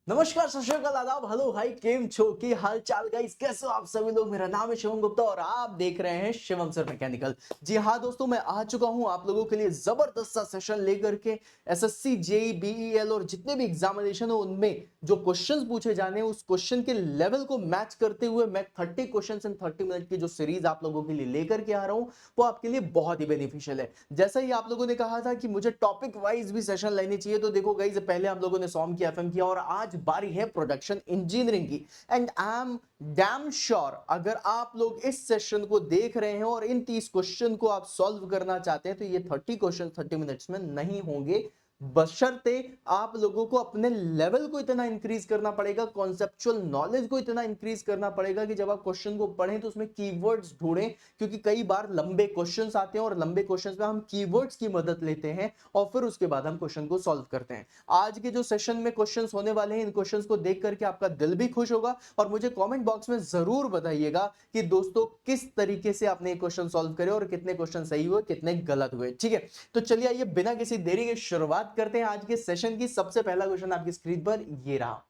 नमस्कार, सत श्री अकाल, आदाब, हेलो हाय, केम छो की हाल चाल गाइस, कैसे हो आप सभी लोग। मेरा नाम है शिवम गुप्ता और आप देख रहे हैं शिवम सर मैकेनिकल। जी हाँ दोस्तों, मैं आ चुका हूं आप लोगों के लिए जबरदस्त सा सेशन लेकर के। एसएससी, जेई, बीईएल और जितने भी एग्जामिनेशन हो उनमें जो क्वेश्चंस पूछे जाने हैं उस क्वेश्चन के लेवल को मैच करते हुए मैं 30 क्वेश्चंस इन 30 मिनट की जो सीरीज आप लोगों के लिए लेकर के आ रहा हूं वो आपके लिए बहुत ही बेनिफिशियल है। जैसा ही आप लोगों ने कहा था कि मुझे टॉपिक वाइज भी सेशन लेनी चाहिए, तो देखो गाइस, पहले हम लोगों ने सॉम किया, एफएम किया और आज बारी है प्रोडक्शन इंजीनियरिंग की। And I am damn sure अगर आप लोग इस सेशन को देख रहे हैं और इन 30 क्वेश्चन को आप सॉल्व करना चाहते हैं तो ये 30 क्वेश्चन 30 मिनट्स में नहीं होंगे, बशर्ते आप लोगों को अपने लेवल को इतना इंक्रीज करना पड़ेगा, कॉन्सेप्चुअल नॉलेज को इतना इंक्रीज करना पड़ेगा कि जब आप क्वेश्चन को पढ़ें तो उसमें कीवर्ड्स ढूंढें, क्योंकि कई बार लंबे क्वेश्चंस आते हैं और लंबे क्वेश्चंस में हम कीवर्ड्स की मदद लेते हैं और फिर उसके बाद हम क्वेश्चन को सॉल्व करते हैं। आज के जो सेशन में क्वेश्चंस होने वाले हैं, इन क्वेश्चंस को देख करके आपका दिल भी खुश होगा और मुझे कमेंट बॉक्स में जरूर बताइएगा कि दोस्तों किस तरीके से आपने ये क्वेश्चन सॉल्व करे और कितने क्वेश्चन सही हुए, कितने गलत हुए। ठीक है, तो चलिए आइए बिना किसी देरी के शुरुआत करते हैं आज के सेशन की। सबसे पहला क्वेश्चन आपकी स्क्रीन पर ये रहा।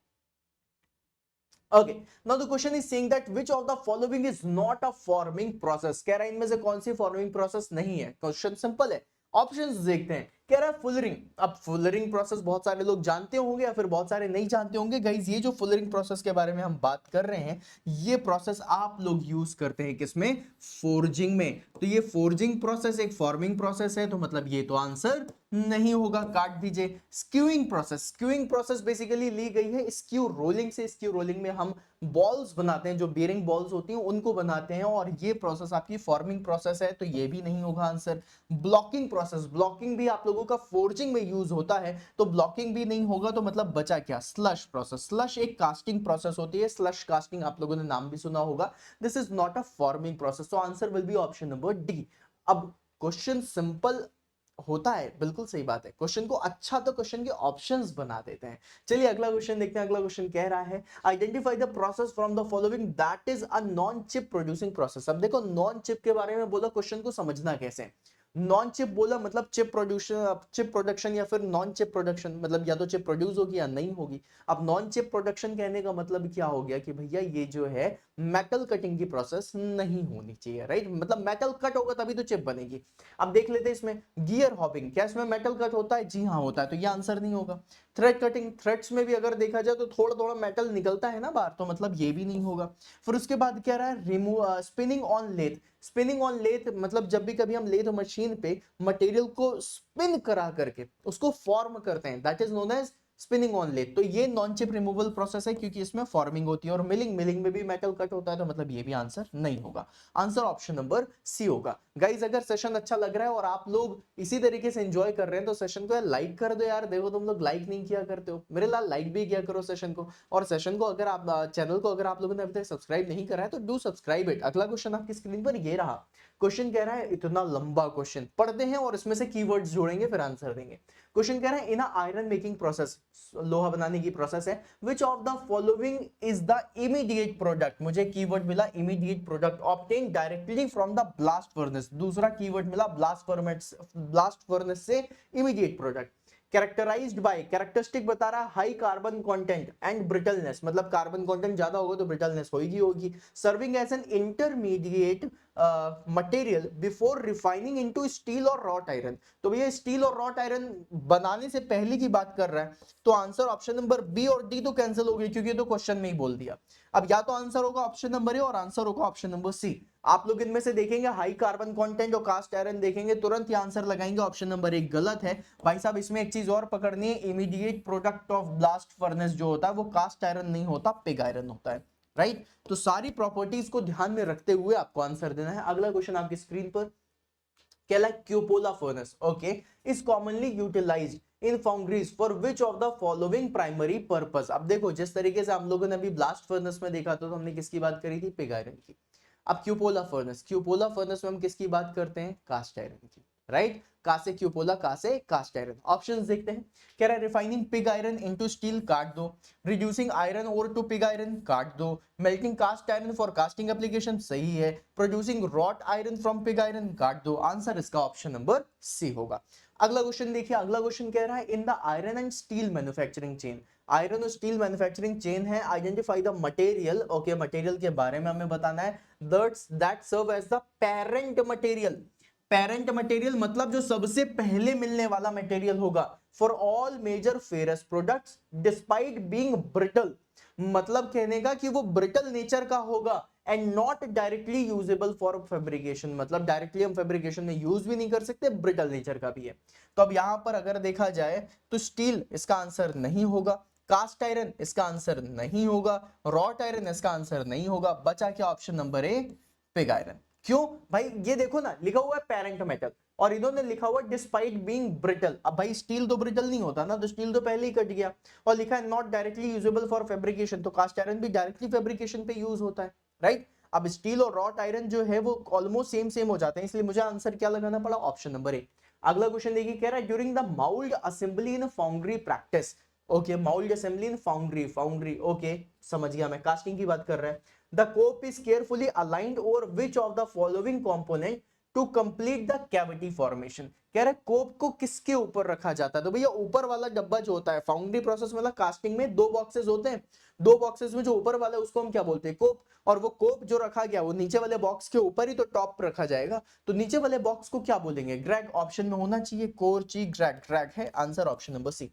Okay, now the question is saying that which of the following is not a forming process। कह रहा है इनमें से कौन सी फॉर्मिंग प्रोसेस नहीं है। क्वेश्चन सिंपल है, ऑप्शंस देखते हैं। कह रहा है फुलरिंग। अब फुलरिंग प्रोसेस बहुत सारे लोग जानते होंगे या फिर बहुत सारे नहीं जानते होंगे। गाइस, ये जो फुलरिंग प्रोसेस के बारे में हम बात कर रहे हैं, ये प्रोसेस आप लोग यूज करते हैं किसमें? फोर्जिंग में। तो ये फोर्जिंग प्रोसेस एक फॉर्मिंग प्रोसेस है, तो मतलब ये तो आंसर नहीं होगा, काट दीजिए। स्क्यूइंग प्रोसेस, स्क्यूइंग प्रोसेस बेसिकली ली गई है स्क्यू रोलिंग से। स्क्यू रोलिंग में हम बॉल्स बनाते हैं, जो बियरिंग बॉल्स होती हैं उनको बनाते हैं, और ये प्रोसेस आपकी फॉर्मिंग प्रोसेस है, तो ये भी नहीं होगा आंसर। ब्लॉकिंग प्रोसेस, ब्लॉकिंग भी आप लोगों का फोर्जिंग में यूज होता है, तो ब्लॉकिंग भी नहीं होगा, तो मतलब बचा क्या? Slush process. स्लश एक कास्टिंग प्रोसेस होती है, स्लश कास्टिंग आप लोगों ने नाम भी सुना होगा। This is not a forming process, तो answer will be option number D. अब क्वेश्चन सिंपल होता है, बिल्कुल सही बात है। क्वेश्चन को अच्छा तो क्वेश्चन के ऑप्शंस बना देते हैं। चलिए अगला क्वेश्चन देखते हैं। अगला क्वेश्चन कह रहा है identify the process from the following that is a non chip producing process. अब देखो, नॉन चिप के बारे में बोला, क्वेश्चन को समझना कैसे। नॉन चिप बोला मतलब चिप प्रोड्यूशन, चिप प्रोडक्शन या फिर नॉन चिप प्रोडक्शन, मतलब या तो चिप प्रोड्यूस होगी या नहीं होगी। अब नॉन चिप प्रोडक्शन कहने का मतलब क्या हो गया कि भैया ये जो है मेटल कटिंग की प्रोसेस नहीं होनी चाहिए, राइट। मतलब मेटल कट होगा तभी तो चिप बनेगी। अब देख लेते हैं इसमें गियर हॉपिंग, क्या इसमें मेटल कट होता है? जी हाँ होता है, तो ये आंसर नहीं होगा। थ्रेड कटिंग, थ्रेड्स में भी अगर देखा जाए तो थोड़ा थोड़ा मेटल निकलता है ना बाहर, तो मतलब ये भी नहीं होगा। फिर उसके बाद क्या रहा है? Remove spinning on lathe. Spinning on lathe मतलब जब भी कभी हम लेथ मशीन पे मटेरियल को स्पिन करा करके उसको फॉर्म करते हैं, that is known as spinning on lathe. तो ये नॉन चिप रिमूवल प्रोसेस है, क्योंकि इसमें फॉर्मिंग होती है। और मिलिंग, मिलिंग में भी मेटल कट होता है, तो मतलब ये भी आंसर नहीं होगा। आंसर ऑप्शन नंबर सी होगा। गाइज, अगर सेशन अच्छा लग रहा है और आप लोग इसी तरीके से एंजॉय कर रहे हैं तो सेशन को लाइक कर दो यार। देखो तुम लोग लाइक नहीं किया करते हो, मेरे लाल लाइक भी किया करो सेशन को। और सेशन को अगर आप चैनल को अगर आप लोगों ने अभी तक सब्सक्राइब नहीं करा है तो डू सब्सक्राइब इट। अगला क्वेश्चन आपकी स्क्रीन पर ये रहा। क्वेश्चन कह रहा है, इतना लंबा क्वेश्चन पढ़ते हैं और इसमें से कीवर्ड्स जोड़ेंगे फिर आंसर देंगे। क्वेश्चन कह रहा है इन आयरन मेकिंग प्रोसेस, लोहा बनाने की प्रोसेस है, which of the following is the immediate product. मुझे कीवर्ड मिला immediate product, obtain directly from the blast furnace. दूसरा कीवर्ड मिला ब्लास्ट फर्नेस से immediate product. Characterised by, characteristic बता रहा है high carbon content and brittleness, मतलब कार्बन कंटेंट ज्यादा होगा तो ब्रिटलनेस होगी। Serving as an intermediate material before refining into steel और रॉट आयरन। तो भैया स्टील और रॉट आयरन बनाने से पहले की बात कर रहा है, तो आंसर ऑप्शन नंबर बी और डी तो कैंसिल हो गई, क्योंकि तो क्वेश्चन में ही बोल दिया। अब या तो आंसर होगा ऑप्शन नंबर ए और आंसर होगा ऑप्शन नंबर सी। आप लोग इनमें से देखेंगे हाई कार्बन कंटेंट और कास्ट आयरन देखेंगे, तुरंत ही आंसर लगाएंगे ऑप्शन नंबर एक गलत है। भाई साहब, इसमें एक चीज और पकड़नी है, immediate product of blast furnace जो होता है वो कास्ट आयरन नहीं होता, पिग आयरन होता है, राइट। तो सारी प्रॉपर्टीज को ध्यान में रखते हुए आपको आंसर देना है। अगला क्वेश्चन आपकी स्क्रीन पर कहला cupola furnace, okay, is commonly utilised in foundries for which of the following primary purpose. अब देखो, जिस तरीके से हम लोगों ने अभी ब्लास्ट फर्नेस में देखा था तो हमने किसकी बात करी थी? पिग आयरन की। अब क्यूपोला फर्नेस, क्यूपोला फर्नेस में हम किसकी बात करते हैं? कास्ट आयरन की, राइट। का से क्यूपोला, का से कास्ट आयरन। ऑप्शंस देखते हैं। कह रहा है refining pig iron into steel, काट दो। Reducing iron ore to pig iron, काट दो। Melting cast iron for casting application, सही है। Producing wrought iron from pig iron, काट दो। आंसर इसका ऑप्शन नंबर सी होगा। अगला क्वेश्चन देखिए, अगला क्वेश्चन कह रहा है in the iron and steel manufacturing chain, iron और स्टील मैन्युफैक्चरिंग चेन है, identify the material, okay material के बारे में हमें बताना है, that serve as the parent material. Parent material मतलब जो सबसे पहले मिलने वाला मटेरियल होगा for all major ferrous products despite being brittle, मतलब कहने का कि वो ब्रिटल नेचर का होगा and not directly usable for fabrication, मतलब डायरेक्टली हम फैब्रिकेशन में यूज भी नहीं कर सकते, ब्रिटल नेचर का भी है। तो अब यहां पर अगर देखा जाए तो स्टील इसका आंसर नहीं होगा, कास्ट आयरन इसका आंसर नहीं होगा, रॉट आयरन इसका आंसर नहीं होगा, बचा क्या ऑप्शन नंबर ए पिग आयरन। क्यों भाई, ये देखो ना लिखा हुआ है पेरेंट मेटल और इन्होंने लिखा हुआ डिस्पाइट बीइंग ब्रिटल। अब भाई स्टील तो ब्रिटल नहीं होता ना, तो स्टील तो पहले ही कट गया, और लिखा है not directly usable for fabrication, तो कास्ट आयरन भी डायरेक्टली फैब्रिकेशन पे यूज होता है, राइट। अब स्टील और रॉट आयरन जो है वो ऑलमोस्ट सेम सेम हो जाते हैं, इसलिए मुझे आंसर क्या लगाना पड़ा, ऑप्शन नंबर ए। अगला क्वेश्चन देखिए, कह रहा है during the mould assembly in foundry practice, okay mould assembly in foundry, foundry okay समझ गया मैं, कास्टिंग की बात कर रहा है। The cope is carefully aligned over which of the following component to complete the cavity formation, कह रहा है कोप को किसके ऊपर रखा जाता है, तो भैया ऊपर वाला डब्बा जो होता है फाउंड्री प्रोसेस मतलब कास्टिंग में दो बॉक्सेस होते हैं, दो बॉक्सेस में जो ऊपर वाला है उसको हम क्या बोलते हैं, कोप, और वो कोप जो रखा गया वो नीचे वाले बॉक्स के ऊपर ही तो टॉप रखा जाएगा, तो नीचे वाले बॉक्स को क्या बोलेंगे, ग्रैग। ऑप्शन में होना चाहिए कोर ची ग्रैग, ग्रैग है आंसर ऑप्शन नंबर सी।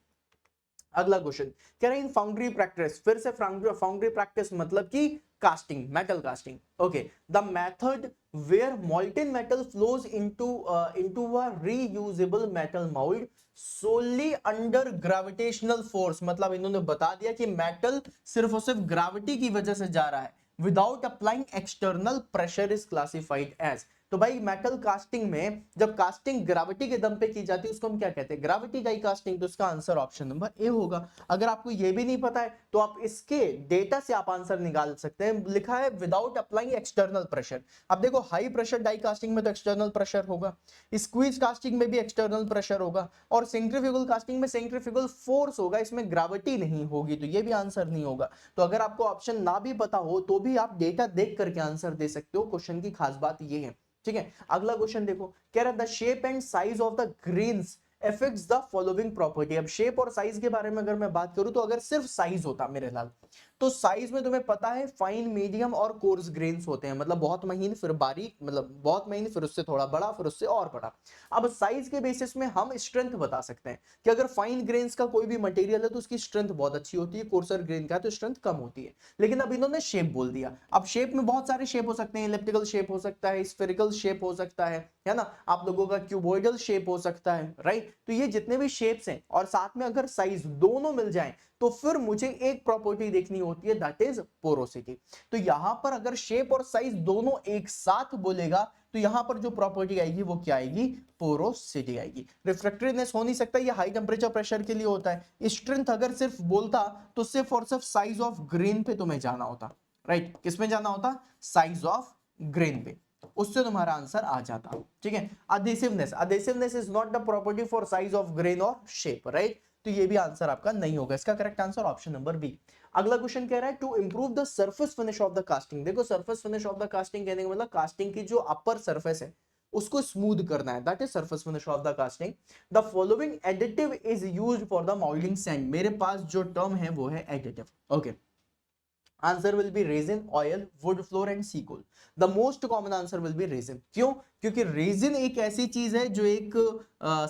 अगला क्वेश्चन कह रहे हैं इन फाउंड्री प्रैक्टिस, फिर से फाउंड्री प्रैक्टिस मतलब कि casting, metal casting, okay the method where molten metal flows into a reusable metal mould solely under gravitational force, मतलब इन्होंने बता दिया कि मेटल सिर्फ और सिर्फ ग्रेविटी की वजह से जा रहा है, without applying external pressure is classified as. तो भाई मेटल कास्टिंग में जब कास्टिंग ग्रेविटी के दम पे की जाती है उसको हम क्या कहते हैं, ग्रेविटी डाई कास्टिंग, तो इसका आंसर ऑप्शन नंबर ए होगा। अगर आपको ये भी नहीं पता है तो आप इसके डेटा से आप आंसर निकाल सकते हैं, लिखा है विदाउट अप्लाइंग एक्सटर्नल प्रेशर। अब देखो हाई प्रेशर डाई कास्टिंग में तो एक्सटर्नल प्रेशर होगा, स्क्वीज कास्टिंग में भी एक्सटर्नल प्रेशर होगा, और सेंट्रीफ्यूगल कास्टिंग में सेंट्रीफ्यूगल फोर्स होगा, इसमें ग्रेविटी नहीं होगी, तो ये भी आंसर नहीं होगा। तो अगर आपको ऑप्शन ना भी पता हो तो भी आप डेटा देख करके आंसर दे सकते हो, क्वेश्चन की खास बात ये है, ठीक है। अगला क्वेश्चन देखो, कह रहा है the shape and size of the grains affects the following property. अब शेप और साइज के बारे में अगर मैं बात करूं तो अगर सिर्फ साइज होता मेरे लाल, तो साइज में तुम्हें पता है फाइन, मीडियम और कोर्स ग्रेन्स होते हैं, मतलब बहुत महीन फिर बारीक, मतलब बहुत महीन फिर उससे थोड़ा बड़ा फिर उससे और बड़ा। अब साइज के बेसिस में हम स्ट्रेंथ बता सकते हैं कि अगर फाइन ग्रेन्स का कोई भी मटेरियल है तो उसकी स्ट्रेंथ बहुत अच्छी होती है, कोर्सर ग्रेन का तो स्ट्रेंथ कम होती है। लेकिन अब इन्होंने शेप बोल दिया, अब शेप में बहुत सारे शेप हो सकते हैं, इलिप्टिकल शेप हो सकता है, स्फेरिकल शेप हो सकता है ना, आप लोगों का क्यूबॉइडल शेप हो सकता है, राइट। तो ये जितने भी शेप्स हैं और साथ में अगर साइज दोनों मिल जाएं तो फिर मुझे एक प्रॉपर्टी देखनी होती है, दैट इज पोरोसिटी। तो यहां पर अगर शेप और साइज दोनों एक साथ बोलेगा तो यहां पर जो प्रॉपर्टी आएगी वो क्या आएगी, पोरोसिटी आएगी। रिफ्रैक्टिवनेस हो नहीं सकता, ये हाई टेंपरेचर प्रेशर के लिए होता है। स्ट्रेंथ अगर सिर्फ बोलता तो सिर्फ और सिर्फ साइज ऑफ ग्रेन पे तुम्हें जाना होता, राइट। किस में जाना होता, साइज ऑफ ग्रेन पे, उससे तुम्हारा आंसर आ जाता, ठीक है। Adhesiveness, adhesiveness is not the property for size of grain और शेप, राइट। तो ये भी आंसर आपका नहीं होगा, इसका correct answer option number B. अगला क्वेश्चन कह रहा है to improve the surface finish of the casting. देखो surface finish of the casting कहने का मतलब कास्टिंग की जो अपर सरफेस है उसको स्मूथ करना है, that is surface finish of the casting. The following additive is used for the moulding sand. मेरे पास जो टर्म है वो है additive, okay. Answer will be resin, oil, wood flour and sea coal. The most common answer will be resin. क्यों, क्योंकि resin एक ऐसी चीज है जो एक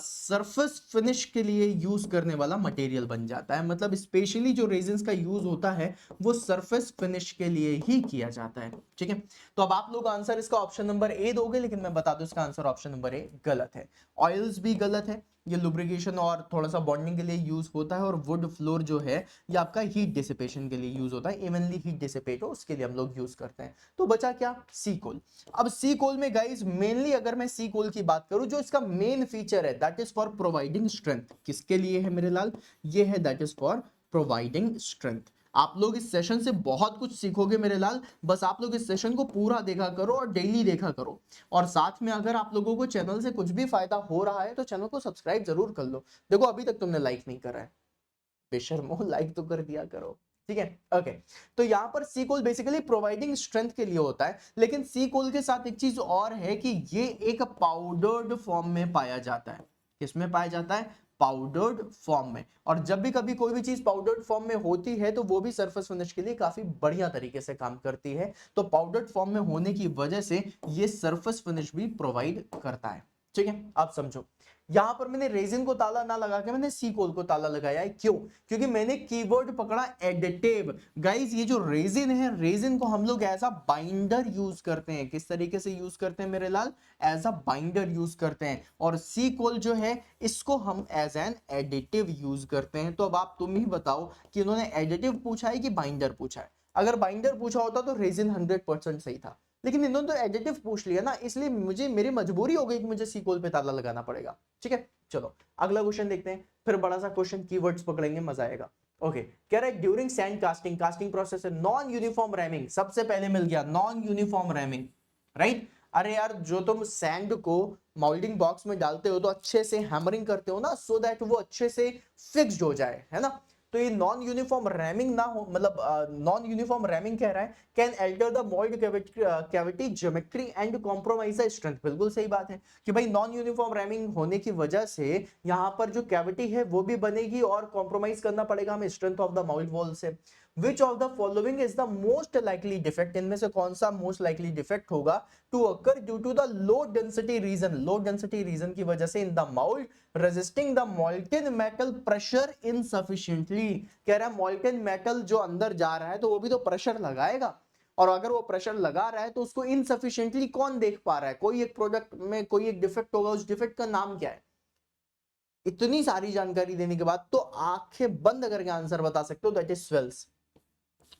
सरफेस फिनिश के लिए यूज करने वाला मटेरियल बन जाता है, मतलब स्पेशली जो रेजिन्स का यूज होता है वो सरफेस फिनिश के लिए ही किया जाता है, ठीक है। तो अब आप लोग आंसर इसका ऑप्शन नंबर ए दोगे, लेकिन मैं बता दूं इसका आंसर ऑप्शन नंबर ए गलत है। ऑयल्स भी गलत है, ये लुब्रिकेशन और थोड़ा सा बॉन्डिंग के लिए यूज होता है, और वुड फ्लोर जो है ये आपका हीट डिसिपेशन के लिए यूज होता है, इवनली हीट डिसिपेट हो उसके लिए हम लोग यूज करते हैं। तो बचा क्या, सी कोल। अब सी कोल में गाइस मेनली अगर मैं सी कोल की बात करूं, जो इसका मेन फीचर है that is for providing strength. किसके लिए है मेरे लाल, ये है that is for providing strength. आप लोग इस सेशन से बहुत कुछ सीखोगे मेरे लाल, बस आप लोग इस सेशन को पूरा देखा करो और डेली देखा करो। और साथ में अगर आप लोगों को चैनल से कुछ भी फायदा हो रहा है तो चैनल को सब्सक्राइब जरूर कर लो। देखो अभी तक तुमने लाइक नहीं करा है, बेशर्मो लाइक तो कर दिया करो, ठीक है। ओके, तो यहाँ पर सी कोल बेसिकली प्रोवाइडिंग स्ट्रेंथ के लिए होता है, लेकिन सी कोल के साथ एक चीज और है कि ये एक पाउडर्ड फॉर्म में पाया जाता है। किसमें पाया जाता है? पाउडर्ड फॉर्म में। और जब भी कभी कोई भी चीज पाउडर्ड फॉर्म में होती है तो वो भी सरफेस फिनिश के लिए काफी बढ़िया तरीके से काम करती है। तो पाउडर्ड फॉर्म में होने की वजह से ये सरफेस फिनिश भी प्रोवाइड करता है, ठीक है। आप समझो, यहां पर मैंने रेजिन को ताला ना लगा के मैंने सी कोल को ताला लगाया है। क्यों? क्योंकि मैंने कीवर्ड पकड़ा एडिटिव। गाइस ये जो रेजिन है, रेजिन को हम लोग एज अ बाइंडर यूज करते हैं। किस तरीके से यूज करते हैं मेरे लाल? एज अ बाइंडर यूज करते हैं। और सी कोल जो है इसको हम एज एन एडिटिव यूज करते हैं। तो अब तुम ही बताओ कि इन्होंने एडिटिव पूछा है कि बाइंडर पूछा है? अगर बाइंडर पूछा होता तो रेजिन 100% सही था, लेकिन इन्होंने तो एडिटिव पूछ लिया ना, इसलिए मेरी मजबूरी हो गई कि मुझे सी कोल पे ताला लगाना पड़ेगा, ठीक है। चलो अगला क्वेश्चन देखते हैं, फिर बड़ा सा क्वेश्चन, कीवर्ड्स पकड़ेंगे, मजा आएगा। ओके, कह रहा है during sand casting, casting process है नॉन यूनिफॉर्म रैमिंग। सबसे पहले मिल गया नॉन यूनिफॉर्म रैमिंग, राइट। अरे यार जो तुम सैंड को मोल्डिंग बॉक्स में डालते हो तो अच्छे से हैमरिंग करते हो ना, सो दैट वो अच्छे से फिक्स्ड हो जाए, है ना। तो ये नॉन यूनिफॉर्म रैमिंग ना हो, मतलब नॉन यूनिफॉर्म रैमिंग कह रहा है can alter the mould cavity geometry and compromise the strength. बिल्कुल सही बात है कि भाई नॉन यूनिफॉर्म रैमिंग होने की वजह से यहां पर जो कैविटी है वो भी बनेगी और कॉम्प्रोमाइज करना पड़ेगा हमें strength of the mould wall से। Which of the following is the most likely defect, इनमें से कौन सा मोस्ट लाइकली डिफेक्ट होगा to occur due to the low density region, low density region की वजह से in the mould resisting the molten metal pressure insufficiently. कह रहा है मॉल्टेन मेटल जो अंदर जा रहा है तो वो भी तो प्रेशर लगाएगा, और अगर वो प्रेशर लगा रहा है तो उसको इनसफिशिएंटली कौन देख पा रहा है? कोई एक प्रोडक्ट में कोई एक डिफेक्ट होगा, उस डिफेक्ट का नाम क्या है? इतनी सारी जानकारी देने के बाद तो आंखें बंद करके आंसर बता सकते हो, दैट इज स्वेल्स।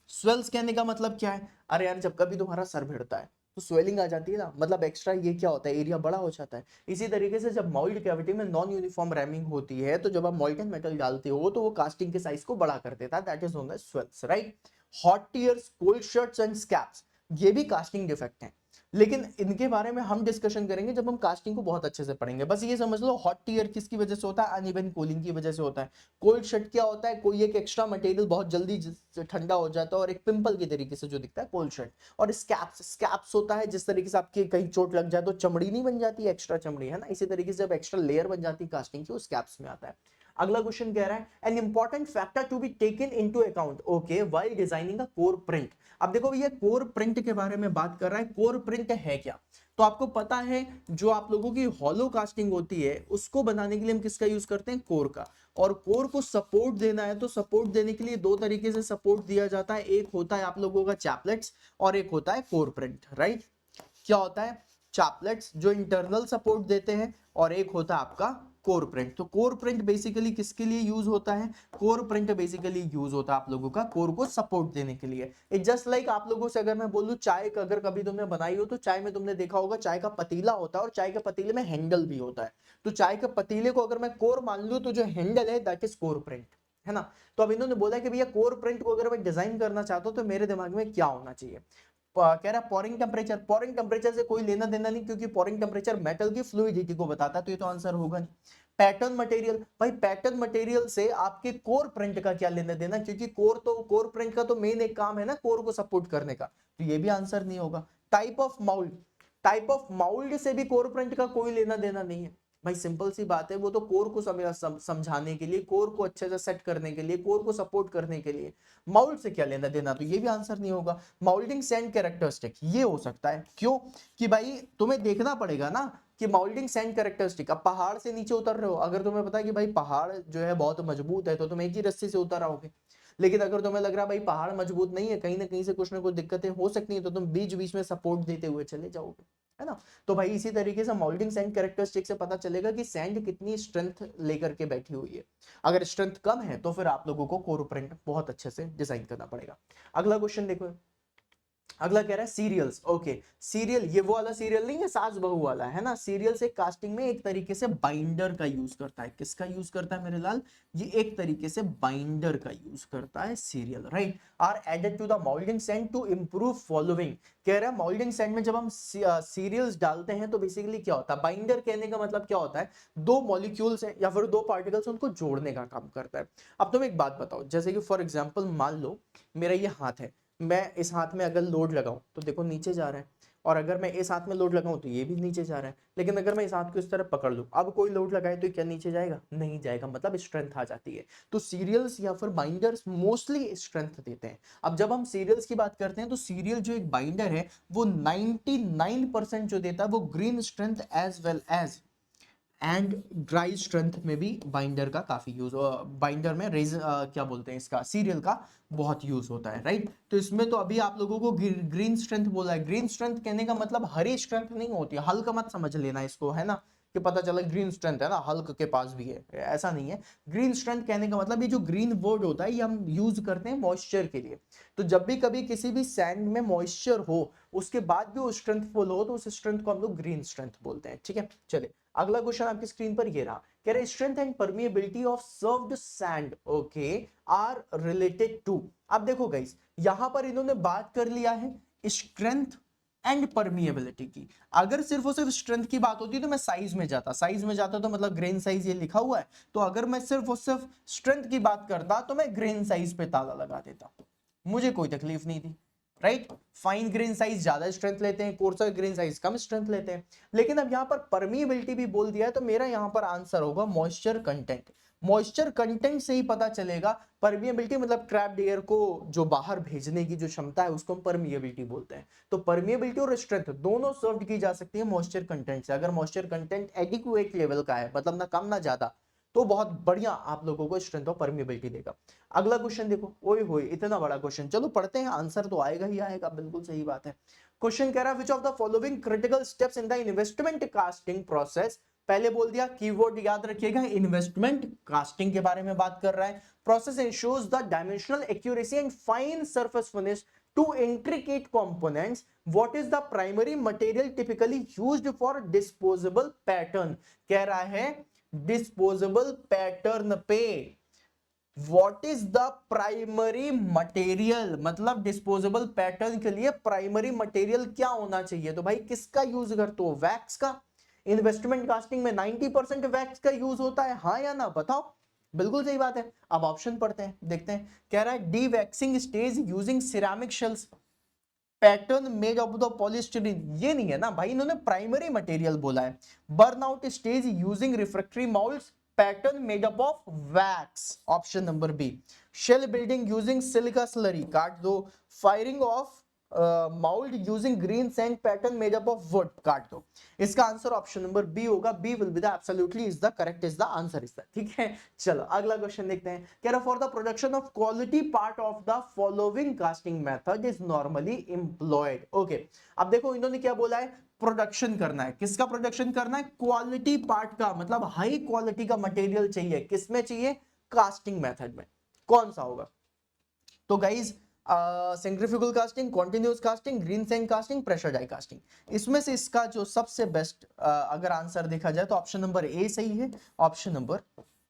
स्वेल्स कहने का मतलब क्या है? अरे यार जब कभी तुम्हारा सर भिड़ता है तो स्वेलिंग आ जाती है ना, मतलब एक्स्ट्रा ये क्या होता है, एरिया बड़ा हो जाता है। इसी तरीके से जब माउल्ड कैविटी में नॉन यूनिफॉर्म रैमिंग होती है तो जब आप मॉल्टन मेटल डालते हो तो वो कास्टिंग के साइज को बड़ा कर देता है, that is known as swells, right. Hot tears, cold shuts and scabs, ये भी कास्टिंग डिफेक्ट हैं, लेकिन इनके बारे में हम डिस्कशन करेंगे जब हम कास्टिंग को बहुत अच्छे से पढ़ेंगे। बस ये समझ लो हॉट टीयर किसकी वजह से होता है? अनइवन कूलिंग की वजह से होता है। कोल्ड शट क्या होता है? कोई एक एक्स्ट्रा मटेरियल बहुत जल्दी ठंडा हो जाता है और एक पिंपल की तरीके से जो दिखता है, कोल्ड शट। और स्कैप्स, स्कैप्स होता है जिस तरीके से आपकी कहीं चोट लग जाए तो चमड़ी नहीं बन जाती, एक्स्ट्रा चमड़ी, है ना, इसी तरीके से जब एक्स्ट्रा लेयर बन जाती है कास्टिंग की, वो स्कैप्स में आता है। अगला क्वेश्चन कह रहा है an important factor to be taken into account, okay, while designing a core print. अब देखो भैया कोर प्रिंट के बारे में बात कर रहा है, कोर प्रिंट है क्या? तो आपको पता है जो आप लोगों की हॉलो कास्टिंग होती है उसको बनाने के लिए हम किसका यूज करते हैं? कोर का। और कोर को सपोर्ट देना है तो सपोर्ट देने के लिए दो तरीके से सपोर्ट दिया जाता है, एक होता है आप लोगों का चैपलेट्स और एक होता है कोर प्रिंट, राइट। क्या होता है? चैपलेट्स जो इंटरनल सपोर्ट देते हैं और एक होता है आपका कोर प्रिंट। तो कोर प्रिंट बेसिकली किसके लिए यूज होता है? कोर प्रिंट बेसिकली यूज होता है आप लोगों का कोर को सपोर्ट देने के लिए। इट जस्ट लाइक आप लोगों से अगर मैं बोलूं चाय का अगर कभी तुमने बनाई हो तो चाय में तुमने देखा होगा चाय का पतीला होता है और चाय के पतीले में हैंडल भी होता है। तो चाय के पतीले को अगर मैं कोर मान लूं तो जो हैंडल है दैट इज कोर प्रिंट, है ना। तो अब इन्होंने बोला कि भैया कोर प्रिंट को अगर मैं डिजाइन करना चाहता हूं तो मेरे दिमाग में क्या होना चाहिए? कह रहा है पोरिंग टेम्परेचर। पोरिंग टेम्परेचर से कोई लेना देना नहीं क्योंकि पोरिंग टेम्परेचर मेटल की फ्लूइडिटी को बताता है, तो ये तो आंसर होगा नहीं। पैटर्न मटेरियल, भाई पैटर्न मटेरियल से आपके कोर प्रिंट का क्या लेना देना, क्योंकि कोर प्रिंट का तो मेन एक काम है ना कोर को सपोर्ट करने का, तो ये भी आंसर नहीं होगा। Type of mould, type of mould से भी कोर प्रिंट का कोई लेना देना नहीं है। भाई सिंपल सी बात है, वो तो कोर को समझाने के लिए, कोर को अच्छे से सेट करने के लिए, कोर को सपोर्ट करने के लिए, माउल्ड से क्या लेना देना, तो ये भी आंसर नहीं होगा। माउल्डिंग सैंड कैरेक्टरिस्टिक ये हो सकता है, क्यों कि भाई तुम्हें देखना पड़ेगा ना कि माउल्डिंग सैंड कैरेक्टरिस्टिक। अब पहाड़ से नीचे उतर रहे हो, अगर तुम्हें पता है कि भाई पहाड़ जो है बहुत मजबूत है तो तुम एक ही रस्सी से उतर आओगे। लेकिन अगर तुम्हें लग रहा है भाई पहाड़ मजबूत नहीं है, कहीं ना कहीं से कुछ ना कुछ दिक्कतें हो सकती हैं, तो तुम बीच बीच में सपोर्ट देते हुए चले जाओगे, है ना। तो भाई इसी तरीके से मोल्डिंग सैंड कैरेक्टरिस्टिक से पता चलेगा कि सैंड कितनी स्ट्रेंथ लेकर के बैठी हुई है। अगर स्ट्रेंथ कम है तो फिर आप लोगों को कोर प्रिंट बहुत अच्छे से डिजाइन करना पड़ेगा। अगला क्वेश्चन देखो, अगला कह रहा है सीरियल्स। ओके, सीरियल ये वो वाला सीरियल नहीं है, सास बहू वाला है ना। सीरियल से कास्टिंग में एक तरीके से बाइंडर का यूज करता है। किसका यूज करता है मेरे लाल? ये एक तरीके से बाइंडर का यूज करता है serial, right. Are added to the moulding sand to improve following. कह रहा है मोल्डिंग सैंड में जब हम सीरियल्स डालते हैं तो बेसिकली क्या होता है? बाइंडर कहने का मतलब क्या होता है? दो मॉलिक्यूल्स हैं या फिर दो पार्टिकल्स, उनको जोड़ने का काम करता है। अब तुम एक बात बताओ, जैसे कि फॉर एग्जाम्पल मान लो मेरा ये हाथ है, मैं इस हाथ में अगर लोड लगाऊं तो देखो नीचे जा रहा है, और अगर मैं इस हाथ में लोड लगाऊं तो ये भी नीचे जा रहा है। लेकिन अगर मैं इस हाथ को इस तरह पकड़ लूं, अब कोई लोड लगाए तो क्या नीचे जाएगा? नहीं जाएगा, मतलब स्ट्रेंथ आ जाती है। तो सीरियल्स या फिर बाइंडर्स मोस्टली स्ट्रेंथ देते हैं। अब जब हम सीरियल्स की बात करते हैं तो सीरियल जो एक बाइंडर है वो 99% जो देता है वो green strength as well as and dry strength में भी बाइंडर का काफी यूज, बाइंडर में क्या बोलते हैं इसका, सीरियल का बहुत यूज होता है, राइट। तो इसमें तो अभी आप लोगों को ग्रीन स्ट्रेंथ बोला है। ग्रीन स्ट्रेंथ कहने का मतलब हरी स्ट्रेंथ नहीं होती है, हल्क मत समझ लेना इसको, है ना, कि पता चला ग्रीन स्ट्रेंथ है ना, हल्क के पास भी है, ऐसा नहीं है। ग्रीन स्ट्रेंथ कहने का मतलब ये जो ग्रीन वर्ड होता है ये हम यूज करते हैं मॉइस्चर के लिए। तो जब भी कभी किसी भी सैंड में मॉइस्चर हो उसके बाद भी वो स्ट्रेंथफुल हो तो उस स्ट्रेंथ को हम लोग ग्रीन स्ट्रेंथ बोलते हैं, ठीक है। चलिए अगला क्वेश्चन आपकी स्क्रीन पर ये रहा, कह रहे strength and permeability of served sand okay are related to. अब देखो गाइस, यहां पर इन्होंने बात कर लिया है स्ट्रेंथ एंड परमिएबिलिटी की। अगर सिर्फ और सिर्फ स्ट्रेंथ की बात होती तो मैं साइज में जाता, साइज में जाता तो मतलब ग्रेन साइज ये लिखा हुआ है, तो अगर मैं सिर्फ और सिर्फ स्ट्रेंथ की बात करता तो मैं ग्रेन साइज पे ताला लगा देता, मुझे कोई तकलीफ नहीं थी, राइट। फाइन ग्रेन साइज ज्यादा स्ट्रेंथ लेते हैं, कोर्सर ग्रेन साइज कम स्ट्रेंथ लेते हैं। लेकिन अब यहां पर परमिएबिलिटी भी बोल दिया है तो मेरा यहां पर आंसर होगा मॉइस्चर कंटेंट। मॉइस्चर कंटेंट से ही पता चलेगा। परमिएबिलिटी मतलब ट्रैप्ड एयर को जो बाहर भेजने की जो क्षमता है उसको हम परमिएबिलिटी बोलते हैं। तो परमिएबिलिटी और स्ट्रेंथ दोनों सर्व की जा सकती है मॉइस्चर कंटेंट से। अगर मॉइस्चर कंटेंट एडिक्वेट लेवल का है, मतलब ना कम ना ज्यादा, तो बहुत बढ़िया आप लोगों को स्ट्रेंथ और परमिएबिलिटी देगा। अगला क्वेश्चन देखो, ओए होए इतना बड़ा क्वेश्चन, चलो पढ़ते हैं, आंसर तो आएगा ही आएगा, बिल्कुल सही बात है। क्वेश्चन कह रहा है which of the following critical steps in the investment casting process. पहले बोल दिया, कीवर्ड याद रखिएगा, इन्वेस्टमेंट कास्टिंग के बारे में बात कर रहा है। Process ensures the dimensional accuracy and fine surface finish to intricate components. What is the primary material typically used for disposable pattern? कह रहा है डिस्पोजेबल पैटर्न पे what is the primary material, मतलब डिस्पोजेबल पैटर्न के लिए primary material क्या होना चाहिए? तो भाई किसका यूज करते हो? वैक्स का। इन्वेस्टमेंट कास्टिंग में 90% वैक्स का यूज होता है, हाँ या ना बताओ? बिल्कुल सही बात है। अब ऑप्शन पढ़ते हैं, देखते हैं। कह रहा है dewaxing stage using ceramic shells, pattern made of the polystyrene, ये नहीं है ना भाई, इन्होंने प्राइमरी मटेरियल बोला है। Burn out stage using refractory moulds, pattern made up of wax, option number B. Shell building using silica slurry, काट दो। Firing of mould using green sand, pattern made up of wood, काट दो। इसका answer option number B होगा। B will be the absolutely is the correct, is the answer is the, ठीक है। चलो अगला क्वेश्चन देखते हैं। कह रहा for the production of quality part of the following casting method is normally employed. Okay, अब देखो इन्होंने क्या बोला है, प्रोडक्शन करना है। किसका प्रोडक्शन करना है? क्वालिटी पार्ट का, मतलब हाई क्वालिटी का मटेरियल चाहिए। किसमें चाहिए? कास्टिंग मेथड में। कौन सा होगा? तो guys centrifugal casting, continuous casting, green sand casting, pressure die casting, इसमें से इसका जो सबसे बेस्ट अगर आंसर देखा जाए तो ऑप्शन नंबर ए सही है, ऑप्शन नंबर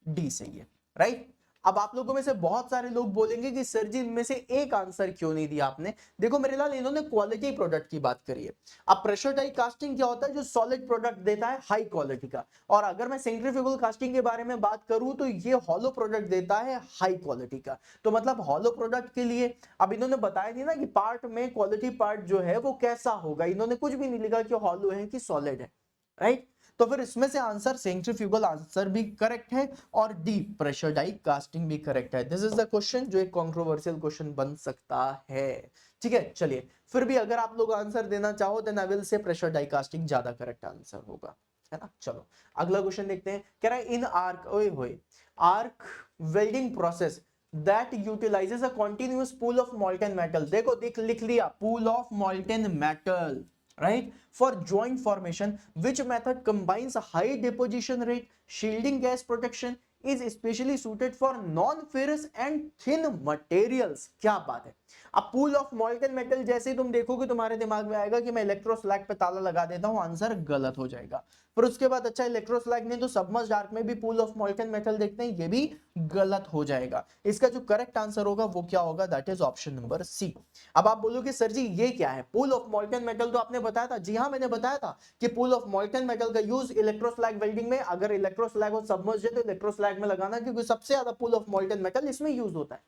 डी सही है, राइट। अब आप लोगों में से बहुत सारे लोग बोलेंगे कि सर जी इनमें से एक आंसर क्यों नहीं दिया आपने? देखो मेरे लाल, इन्होंने क्वालिटी प्रोडक्ट की बात करी है। अब प्रेशर डाई कास्टिंग क्या होता है? जो सॉलिड प्रोडक्ट देता है हाई क्वालिटी का। और अगर मैं सेंट्रीफ्यूगल कास्टिंग के बारे में बात करूं तो ये हॉलो प्रोडक्ट देता है हाई क्वालिटी का। तो मतलब हॉलो प्रोडक्ट के लिए अब इन्होंने बताया नहीं ना कि पार्ट में क्वालिटी पार्ट जो है वो कैसा होगा, इन्होंने कुछ भी नहीं लिखा कि हॉलो है कि सॉलिड है, राइट। तो फिर इसमें से आंसर सेंट्रीफ्यूगल आंसर भी करेक्ट है और डी प्रेशर डाई कास्टिंग भी करेक्ट है। दिस इज द क्वेश्चन जो एक कंट्रोवर्शियल क्वेश्चन बन सकता है, ठीक है। चलिए फिर भी अगर आप लोग आंसर देना चाहो then I will say pressure die casting ज्यादा करेक्ट आंसर होगा, है ना। चलो अगला क्वेश्चन देखते हैं। कह रहा है इन आर्क, ओए होए, arc welding process that utilizes a continuous pool of molten metal, देखो देख लिख लिया, pool of molten metal, right, for joint formation which method combines a high deposition rate, shielding gas protection, is specially suited for non ferrous and thin materials. क्या बात है। अब pool of मॉल्टन metal जैसे ही तुम देखोगे तुम्हारे दिमाग में आएगा कि मैं इलेक्ट्रोस्लैग पे ताला लगा देता हूं, आंसर गलत हो जाएगा। फिर उसके बाद अच्छा इलेक्ट्रोस्लैग नहीं तो सबमर्ज डार्क में भी पूल ऑफ मॉल्टन मेटल देखते हैं, ये भी गलत हो जाएगा। इसका जो करेक्ट आंसर होगा वो क्या होगा, that is option number C. अब आप बोलोगे सर जी ये क्या है, पूल ऑफ मॉल्टन मेटल तो आपने बताया था। जी हाँ मैंने बताया था कि पूल ऑफ मॉल्टन मेटल का यूज इलेक्ट्रोस्लैग वेल्डिंग में, अगर इलेक्ट्रोस्लैग और सबमर्ज है तो इलेक्ट्रोस्लैग में लगाना, क्योंकि सबसे ज्यादा पूल ऑफ मॉल्टन मेटल इसमें यूज होता है।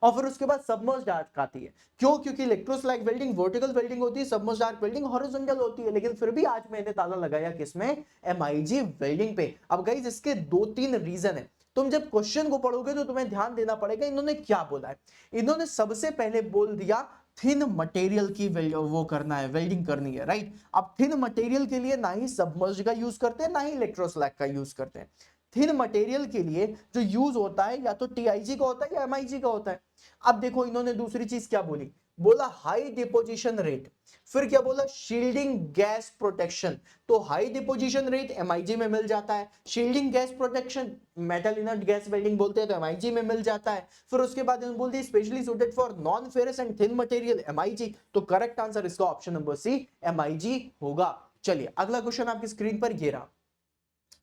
और फिर उसके बाद सबमर्ज्ड आर्क आती है। क्यों, क्योंकि इलेक्ट्रोस्लैग वेल्डिंग वर्टिकल वेल्डिंग होती है, सबमर्ज्ड आर्क वेल्डिंग हॉरिजॉन्टल होती है। लेकिन फिर भी आज मैंने ताला लगाया किसमें, एमआईजी वेल्डिंग पे। अब गाइस इसके दो तीन रीजन है। तुम जब क्वेश्चन को पढ़ोगे तो तुम्हें ध्यान देना पड़ेगा इन्होंने क्या बोला है। इन्होंने सबसे पहले बोल दिया थिन मटेरियल की वो करना है, वेल्डिंग करनी है, राइट। अब थिन मटेरियल के लिए ना ही सबमर्ज का यूज करते हैं ना ही इलेक्ट्रोस्लैग का यूज करते हैं। थिन मटेरियल के लिए जो यूज होता है या तो टीआईजी का होता है या एमआईजी का होता है। अब देखो इन्होंने दूसरी चीज क्या बोली, बोला हाई डिपोजिशन रेट, फिर क्या बोला, शील्डिंग गैस प्रोटेक्शन। तो हाई डिपोजिशन रेट एमआईजी में मिल जाता है, shielding gas protection metal inert gas welding बोलते हैं तो एमआईजी में मिल जाता है। फिर उसके बाद इन्होंने बोल दिया specially suited for non ferrous and thin material MIG. तो करेक्ट आंसर इसका ऑप्शन नंबर सी एमआईजी होगा। चलिए अगला क्वेश्चन आपकी स्क्रीन पर ये रहा,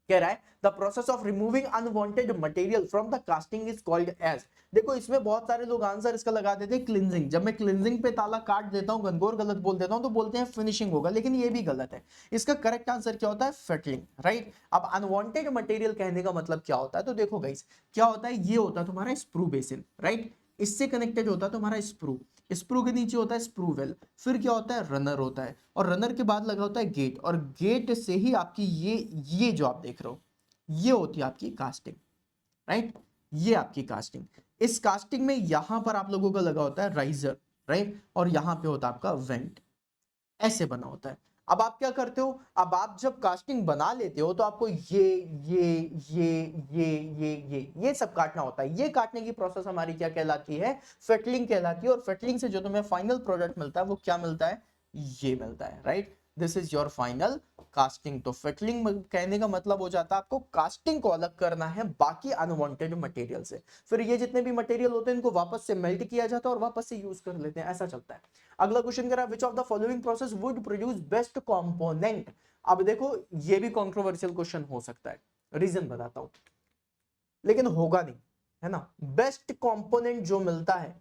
कह रहा है the process of removing unwanted material from the casting is called as. देखो इसमें बहुत सारे लोग आंसर इसका लगा देते हैं क्लिनजिंग। जब मैं क्लिनजिंग पे ताला काट देता हूं, गनगौर गलत बोल देता हूं तो बोलते हैं फिनिशिंग होगा, लेकिन ये भी गलत है। इसका करेक्ट आंसर क्या होता है, फेटलिंग, राइट। अब अनवांटेड मटेरियल कहने का मतलब क्या होता है, तो देखो गाइस क्या होता है, ये होता है तुम्हारा स्प्रू बेसिन, राइट। इससे कनेक्टेड होता है तुम्हारा स्प्रू, स्प्रू के नीचे होता है स्प्रू वेल, फिर क्या होता है रनर होता है, और रनर के बाद लगा होता है गेट, और गेट से ही आपकी ये जो आप देख रहे हो ये होती है आपकी कास्टिंग, राइट। ये आपकी कास्टिंग, इस कास्टिंग में यहां पर आप लोगों का लगा होता है राइजर, राइट, और यहां पे होता है आपका वेंट, ऐसे बना होता है। अब आप क्या करते हो, अब आप जब कास्टिंग बना लेते हो तो आपको ये सब काटना होता है। ये काटने की प्रोसेस हमारी क्या कहलाती है, फेटलिंग कहलाती है। और फेटलिंग से जो तुम्हें फाइनल प्रोडक्ट मिलता है वो क्या मिलता है, ये मिलता है, right. This is your final casting. तो फेटलिंग कहने का मतलब हो जाता है आपको कास्टिंग को अलग करना है बाकी अनवांटेड मटेरियल से। फिर ये जितने भी मटेरियल होते हैं इनको वापस से मेल्ट किया जाता है और वापस से यूज कर लेते हैं, ऐसा चलता है। अगला क्वेश्चन करा विच of the following process would produce best component. अब देखो ये भी कंट्रोवर्शियल क्वेश्चन हो सकता है, रीजन बताता हूं, लेकिन होगा नहीं, है ना। बेस्ट कंपोनेंट जो मिलता है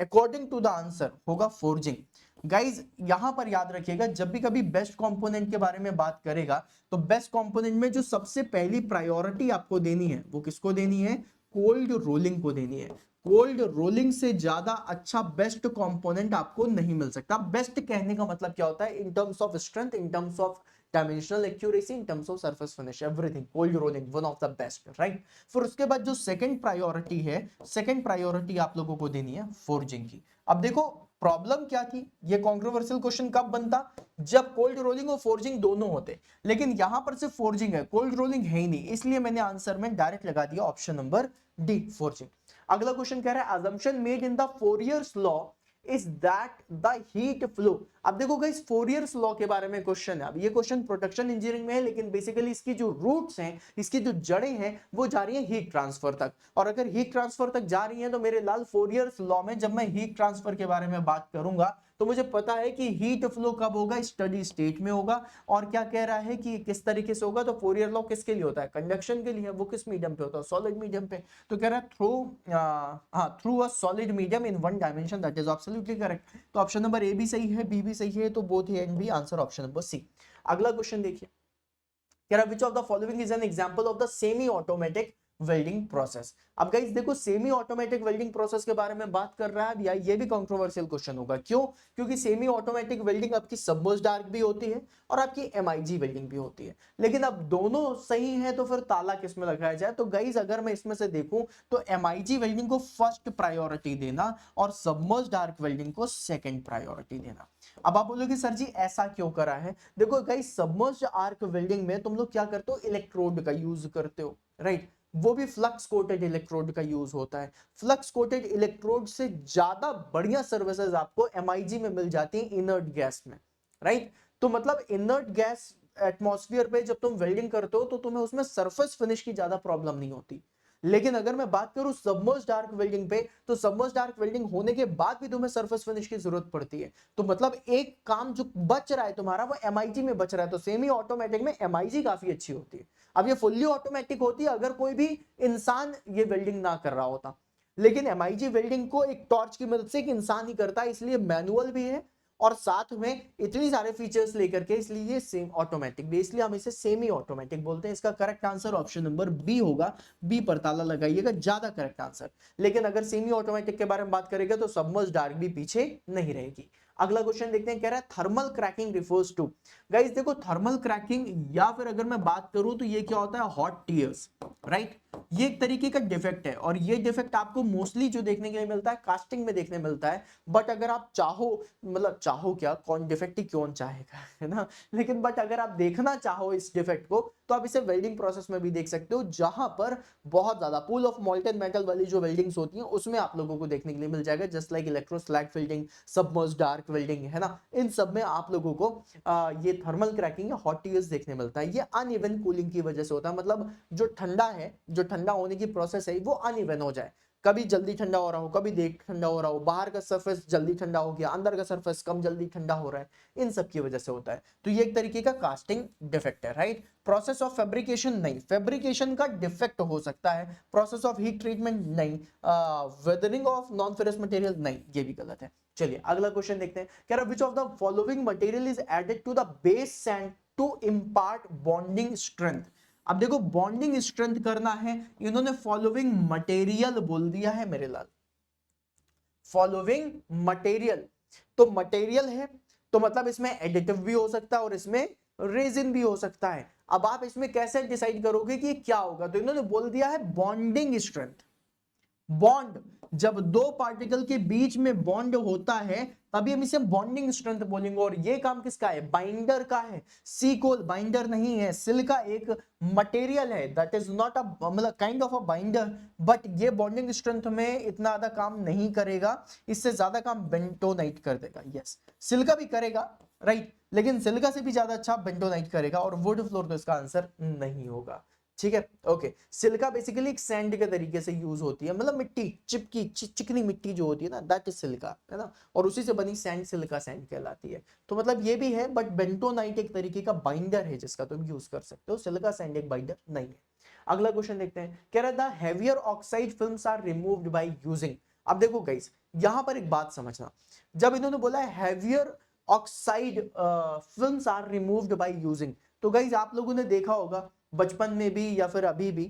अकॉर्डिंग टू द आंसर होगा फोर्जिंग। गाइज यहां पर याद रखिएगा जब भी कभी बेस्ट कंपोनेंट के बारे में बात करेगा तो बेस्ट कंपोनेंट में जो सबसे पहली प्रायोरिटी आपको देनी है वो किसको देनी है, कोल्ड रोलिंग को देनी है। कोल्ड रोलिंग से ज्यादा अच्छा बेस्ट कंपोनेंट आपको नहीं मिल सकता। बेस्ट कहने का मतलब क्या होता है, in terms of strength, in terms of dimensional accuracy, in terms of surface finish, everything cold rolling one of the best, right. फिर उसके बाद जो सेकंड प्रायोरिटी है, सेकंड प्रायोरिटी आप लोगों को देनी है फोर्जिंग की। अब देखो प्रॉब्लम क्या थी, ये कंट्रोवर्शियल क्वेश्चन कब बनता, जब कोल्ड रोलिंग और फोर्जिंग दोनों होते, लेकिन यहां पर सिर्फ फोर्जिंग है, कोल्ड रोलिंग है ही नहीं, इसलिए मैंने आंसर में डायरेक्ट लगा दिया ऑप्शन नंबर डी, फोर्जिंग। अगला क्वेश्चन कह रहा है assumption made in the Fourier's law is that the heat flow। अब देखो गाइस फोरियर्स लॉ के बारे में क्वेश्चन है। अब ये क्वेश्चन प्रोडक्शन इंजीनियरिंग में है, लेकिन बेसिकली इसकी जो रूट्स हैं, इसकी जो जड़ें हैं वो जा रही हैं हीट ट्रांसफर तक। और अगर हीट ट्रांसफर तक जा रही हैं तो मेरे लाल फोरियर्स लॉ में जब मैं हीट ट्रांसफर के बारे में बात करूंगा तो मुझे पता है कि हीट फ्लो कब होगा, स्टडी स्टेट में होगा। और क्या कह रहा है कि किस तरीके से होगा, तो फोरियर लॉ किसके लिए होता है, कंडक्शन के लिए। वो किस मीडियम पे होता है, सॉलिड मीडियम पे। तो कह रहा है through a solid medium in one dimension, that is absolutely correct. तो ऑप्शन नंबर ए भी सही है, बी भी सही है, तो both A and B answer option number C. अगला क्वेश्चन देखिए, कह रहा है which of the following is an example of the semi automatic welding process. अब गाइस देखो सेमी ऑटोमेटिक वेल्डिंग प्रोसेस के बारे में बात कर रहा है, या ये भी कंट्रोवर्शियल क्वेश्चन होगा। क्यों, क्योंकि सेमी ऑटोमेटिक वेल्डिंग आपकी सबमर्ज्ड आर्क भी होती है और आपकी एमआईजी वेल्डिंग भी होती है। लेकिन अब दोनों सही है तो फिर ताला किस में लगाया जाए, तो गाइस अगर मैं इसमें से देखूं तो एमआईजी वेल्डिंग को फर्स्ट प्रायोरिटी देना और सबमर्ज्ड आर्क वेल्डिंग को सेकंड प्रायोरिटी देना। अब आप बोलोगे सर जी ऐसा क्यों करा है, देखो गाइस सबमर्ज्ड आर्क वेल्डिंग में तुम लोग क्या करते हो, इलेक्ट्रोड का यूज करते हो, राइट। वो भी फ्लक्स कोटेड इलेक्ट्रोड का यूज होता है। फ्लक्स कोटेड इलेक्ट्रोड से ज्यादा बढ़िया सर्विसेज आपको एमआईजी में मिल जाती है इनर्ट गैस में, राइट। तो मतलब इनर्ट गैस एटमॉस्फेयर पे जब तुम वेल्डिंग करते हो तो तुम्हें उसमें सरफेस फिनिश की ज्यादा प्रॉब्लम नहीं होती। लेकिन अगर मैं बात करूं सबमर्ज डार्क वेल्डिंग पे, तो सबमर्ज डार्क वेल्डिंग होने के बाद भी तुम्हें सरफेस फिनिश की जरूरत पड़ती है। तो मतलब एक काम जो बच रहा है तुम्हारा वो एमआईजी में बच रहा है। तो सेमी ऑटोमेटिक में एमआईजी काफी अच्छी होती है। अब ये फुल्ली ऑटोमेटिक होती है अगर कोई भी इंसान ये वेल्डिंग ना कर रहा होता, लेकिन एमआईजी वेल्डिंग को एक टॉर्च की मदद से एक इंसान ही करता है, इसलिए मैनुअल भी है और साथ में इतनी सारे फीचर्स लेकर के, इसलिए ये सेम ऑटोमेटिक भी, इसलिए हम इसे सेमी ऑटोमेटिक बोलते हैं। इसका correct answer option number B होगा। बी पर ताला लगाइएगा, ज्यादा करेक्ट आंसर। लेकिन अगर सेमी ऑटोमेटिक के बारे में बात करेगा तो सबमर्ज डार्क भी पीछे नहीं रहेगी। अगला क्वेश्चन देखते हैं, कह रहा है thermal cracking refers to. Guys देखो, थर्मल क्रैकिंग या फिर अगर मैं बात करूं तो ये क्या होता है, हॉट टीयर्स, राइट। ये एक तरीके का डिफेक्ट है और ये डिफेक्ट आपको मोस्टली जो देखने के लिए मिलता है कास्टिंग में देखने मिलता है। बट अगर आप चाहो, मतलब चाहो क्या, कौन डिफेक्ट ही क्यों चाहेगा, है ना। लेकिन बट अगर आप देखना चाहो इस डिफेक्ट को तो आप इसे वेल्डिंग प्रोसेस में भी देख सकते हो, जहां पर बहुत ज्यादा पूल ऑफ मॉल्टेन मेटल वाली जो वेल्डिंग्स होती हैं उसमें आप लोगों को देखने के लिए मिल जाएगा, just like electro slag welding, submerge dark welding, है ना। इन सब में आप लोगों को ये थर्मल क्रैकिंग या हॉट टीयर्स देखने मिलता है। ये अनइवन कूलिंग की वजह से होता है, मतलब जो ठंडा है, जो ठंडा होने की प्रोसेस है वो अनइवन हो जाए, कभी जल्दी ठंडा हो रहा हो, कभी देर ठंडा हो रहा हो, बाहर का सरफेस जल्दी ठंडा हो गया, अंदर का सरफेस कम जल्दी ठंडा हो रहा है, इन सब की वजह से होता है। तो ये एक तरीके का कास्टिंग डिफेक्ट है, राइट। प्रोसेस ऑफ फैब्रिकेशन नहीं, फैब्रिकेशन का डिफेक्ट हो सकता है। प्रोसेस ऑफ हीट ट्रीटमेंट नहीं, weathering of non ferrous material नहीं, ये भी गलत है। चलिए अगला क्वेश्चन देखते हैं, कह रहा which of the following material is added to the base sand to impart bonding strength. अब देखो बॉन्डिंग स्ट्रेंथ करना है, इन्होंने फॉलोइंग मटेरियल बोल दिया है मेरे लाल, फॉलोइंग मटेरियल। तो मटेरियल है तो मतलब इसमें एडिटिव भी हो सकता है और इसमें रेजिन भी हो सकता है। अब आप इसमें कैसे डिसाइड करोगे कि क्या होगा, तो इन्होंने बोल दिया है बॉन्डिंग स्ट्रेंथ। बॉन्ड, जब दो पार्टिकल के बीच में बॉन्ड होता है तभी हम इसे बॉन्डिंग स्ट्रेंथ बोलेंगे। और ये काम किसका है, बाइंडर का है। सिकोल बाइंडर नहीं है, सिलिका एक मटेरियल है, दैट इज नॉट अ मतलब kind of a binder, but ये बॉन्डिंग स्ट्रेंथ में इतना ज्यादा काम नहीं करेगा, इससे ज्यादा काम बेंटोनाइट कर देगा। यस, सिलिका भी करेगा, राइट, लेकिन सिलिका से भी ज्यादा अच्छा बेंटोनाइट करेगा, और वुड फ्लोर तो इसका आंसर नहीं होगा। ठीक है, ओके। सिलिका बेसिकली एक सैंड के तरीके से यूज होती है, मतलब मिट्टी, चिपकी चिकनी मिट्टी जो होती है ना, दैट इज सिलिका, है ना। और उसी से बनी सैंड सिलिका सैंड कहलाती है। तो मतलब ये भी है, बट बेंटोनाइट एक तरीके का बाइंडर है जिसका तुम यूज कर सकते हो, सिलिका सैंड एक बाइंडर नहीं है। अगला क्वेश्चन देखते हैं, कह रहा था heavier oxide films are removed by using. अब देखो गाइस, यहां पर एक बात समझना, जब इन्होंने बोला है heavier oxide films are removed by using, तो गाइस आप लोगों ने देखा होगा बचपन में भी या फिर अभी भी,